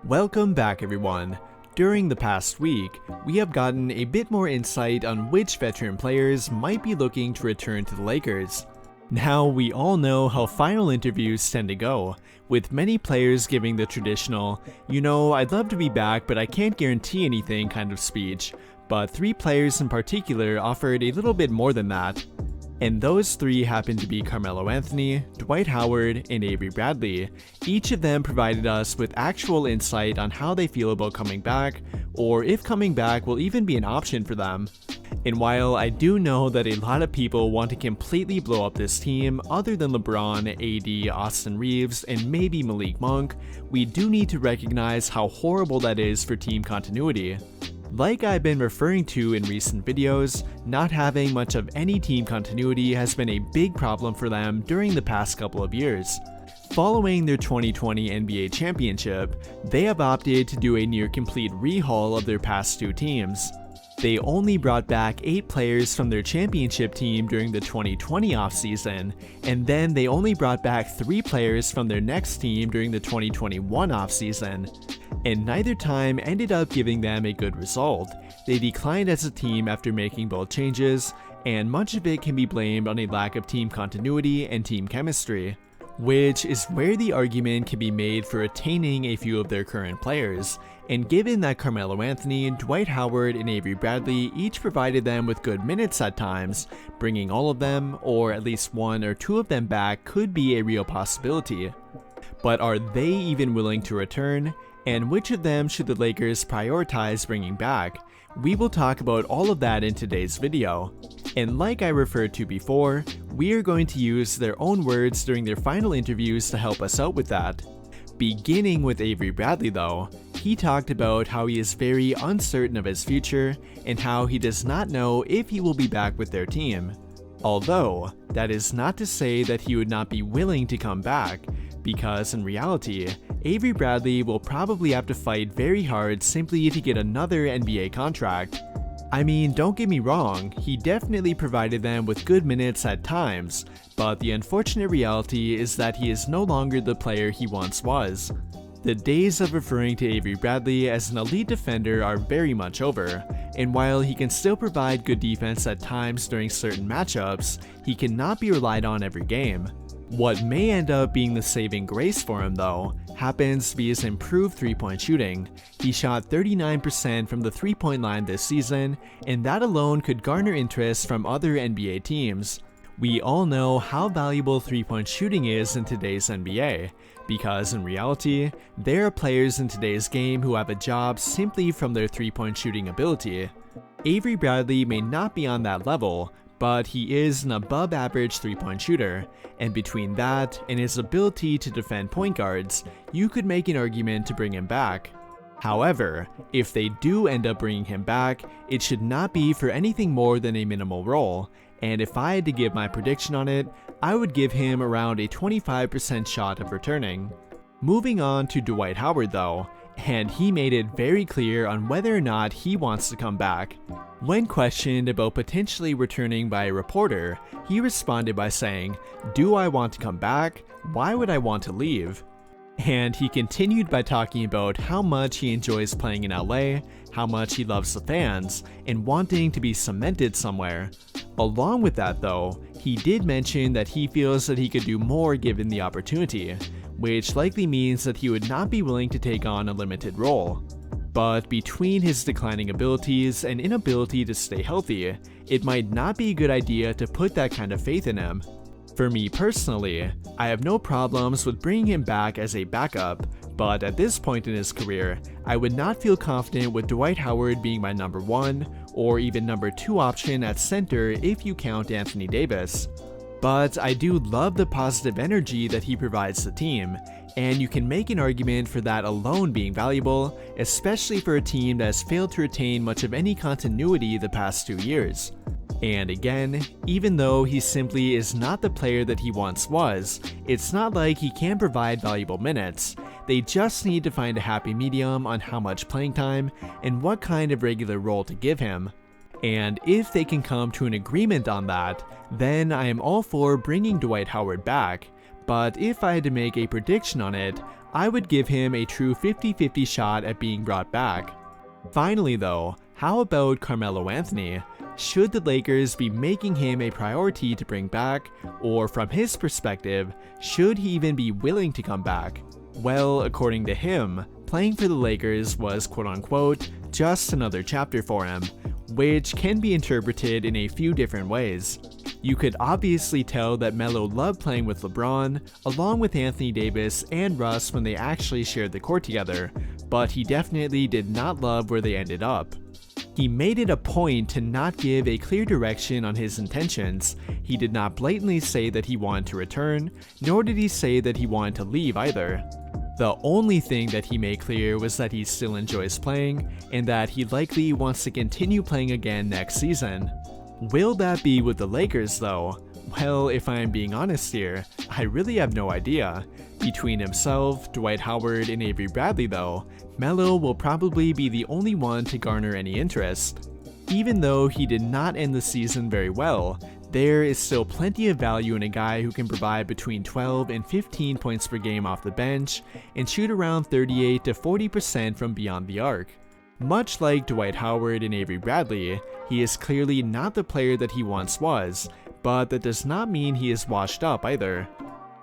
Welcome back everyone. During the past week, we have gotten a bit more insight on which veteran players might be looking to return to the Lakers. Now, we all know how final interviews tend to go, with many players giving the traditional, I'd love to be back but I can't guarantee anything kind of speech, but 3 players in particular offered a little bit more than that. And those 3 happened to be Carmelo Anthony, Dwight Howard, and Avery Bradley. Each of them provided us with actual insight on how they feel about coming back, or if coming back will even be an option for them. And while I do know that a lot of people want to completely blow up this team other than LeBron, AD, Austin Reeves, and maybe Malik Monk, we do need to recognize how horrible that is for team continuity. Like I've been referring to in recent videos, not having much of any team continuity has been a big problem for them during the past couple of years. Following their 2020 NBA championship, they have opted to do a near complete rehaul of their past 2 teams. They only brought back 8 players from their championship team during the 2020 offseason, and then they only brought back 3 players from their next team during the 2021 offseason. And neither time ended up giving them a good result. They declined as a team after making both changes, and much of it can be blamed on a lack of team continuity and team chemistry, which is where the argument can be made for retaining a few of their current players. And given that Carmelo Anthony, Dwight Howard, and Avery Bradley each provided them with good minutes at times, bringing all of them, or at least 1 or 2 of them back could be a real possibility. But are they even willing to return? And which of them should the Lakers prioritize bringing back? We will talk about all of that in today's video. And like I referred to before, we are going to use their own words during their final interviews to help us out with that. Beginning with Avery Bradley though, he talked about how he is very uncertain of his future and how he does not know if he will be back with their team. Although, that is not to say that he would not be willing to come back, because in reality, Avery Bradley will probably have to fight very hard simply to get another NBA contract. I mean, don't get me wrong, he definitely provided them with good minutes at times, but the unfortunate reality is that he is no longer the player he once was. The days of referring to Avery Bradley as an elite defender are very much over, and while he can still provide good defense at times during certain matchups, he cannot be relied on every game. What may end up being the saving grace for him though, happens to be his improved 3-point shooting. He shot 39% from the 3-point line this season, and that alone could garner interest from other NBA teams. We all know how valuable 3-point shooting is in today's NBA, because in reality, there are players in today's game who have a job simply from their 3-point shooting ability. Avery Bradley may not be on that level, but he is an above average 3-point shooter, and between that and his ability to defend point guards, you could make an argument to bring him back. However, if they do end up bringing him back, it should not be for anything more than a minimal role, and if I had to give my prediction on it, I would give him around a 25% shot of returning. Moving on to Dwight Howard though, and he made it very clear on whether or not he wants to come back. When questioned about potentially returning by a reporter, he responded by saying, "Do I want to come back? Why would I want to leave?" And he continued by talking about how much he enjoys playing in LA, how much he loves the fans, and wanting to be cemented somewhere. Along with that though, he did mention that he feels that he could do more given the opportunity, which likely means that he would not be willing to take on a limited role. But between his declining abilities and inability to stay healthy, it might not be a good idea to put that kind of faith in him. For me personally, I have no problems with bringing him back as a backup, but at this point in his career, I would not feel confident with Dwight Howard being my number 1 or even number 2 option at center if you count Anthony Davis. But I do love the positive energy that he provides the team, and you can make an argument for that alone being valuable, especially for a team that has failed to retain much of any continuity the past 2 years. And again, even though he simply is not the player that he once was, it's not like he can't provide valuable minutes. They just need to find a happy medium on how much playing time and what kind of regular role to give him. And if they can come to an agreement on that, then I am all for bringing Dwight Howard back. But if I had to make a prediction on it, I would give him a true 50-50 shot at being brought back. Finally though, how about Carmelo Anthony? Should the Lakers be making him a priority to bring back, or from his perspective, should he even be willing to come back? Well, according to him, playing for the Lakers was quote-unquote just another chapter for him, which can be interpreted in a few different ways. You could obviously tell that Melo loved playing with LeBron, along with Anthony Davis and Russ when they actually shared the court together, but he definitely did not love where they ended up. He made it a point to not give a clear direction on his intentions. He did not blatantly say that he wanted to return, nor did he say that he wanted to leave either. The only thing that he made clear was that he still enjoys playing, and that he likely wants to continue playing again next season. Will that be with the Lakers though? Well, if I am being honest here, I really have no idea. Between himself, Dwight Howard, and Avery Bradley though, Melo will probably be the only one to garner any interest. Even though he did not end the season very well, there is still plenty of value in a guy who can provide between 12 and 15 points per game off the bench and shoot around 38 to 40% from beyond the arc. Much like Dwight Howard and Avery Bradley, he is clearly not the player that he once was, but that does not mean he is washed up either.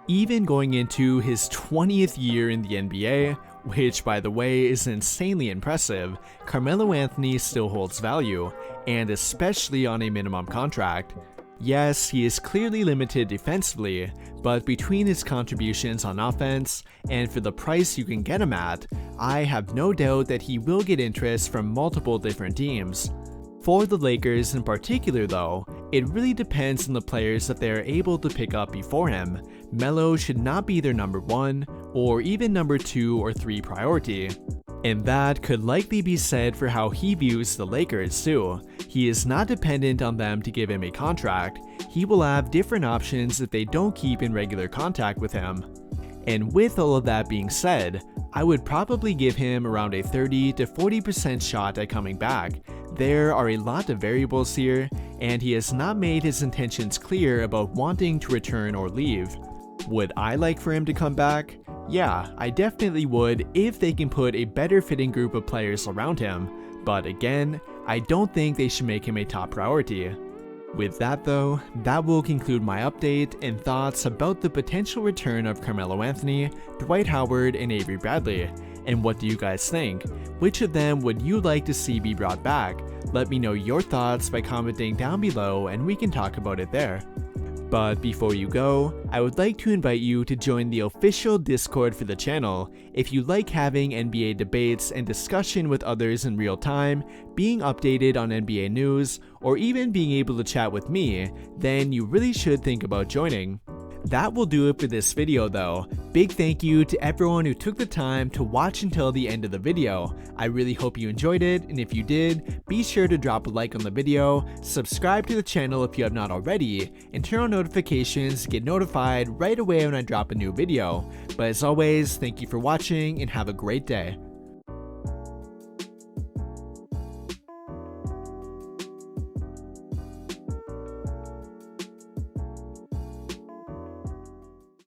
Even going into his 20th year in the NBA, which by the way is insanely impressive, Carmelo Anthony still holds value, and especially on a minimum contract. Yes, he is clearly limited defensively, but between his contributions on offense, and for the price you can get him at, I have no doubt that he will get interest from multiple different teams. For the Lakers in particular though, it really depends on the players that they are able to pick up before him. Melo should not be their number 1, or even number 2 or 3 priority. And that could likely be said for how he views the Lakers too. He is not dependent on them to give him a contract. He will have different options if they don't keep in regular contact with him. And with all of that being said, I would probably give him around a 30 to 40% shot at coming back. There are a lot of variables here, and he has not made his intentions clear about wanting to return or leave. Would I like for him to come back? Yeah, I definitely would if they can put a better fitting group of players around him, but again, I don't think they should make him a top priority. With that though, that will conclude my update and thoughts about the potential return of Carmelo Anthony, Dwight Howard, and Avery Bradley. And what do you guys think? Which of them would you like to see be brought back? Let me know your thoughts by commenting down below and we can talk about it there. But before you go, I would like to invite you to join the official Discord for the channel. If you like having NBA debates and discussion with others in real time, being updated on NBA news, or even being able to chat with me, then you really should think about joining. That will do it for this video though. Big thank you to everyone who took the time to watch until the end of the video. I really hope you enjoyed it, and if you did, be sure to drop a like on the video, subscribe to the channel if you have not already, and turn on notifications to get notified right away when I drop a new video. But as always, thank you for watching and have a great day.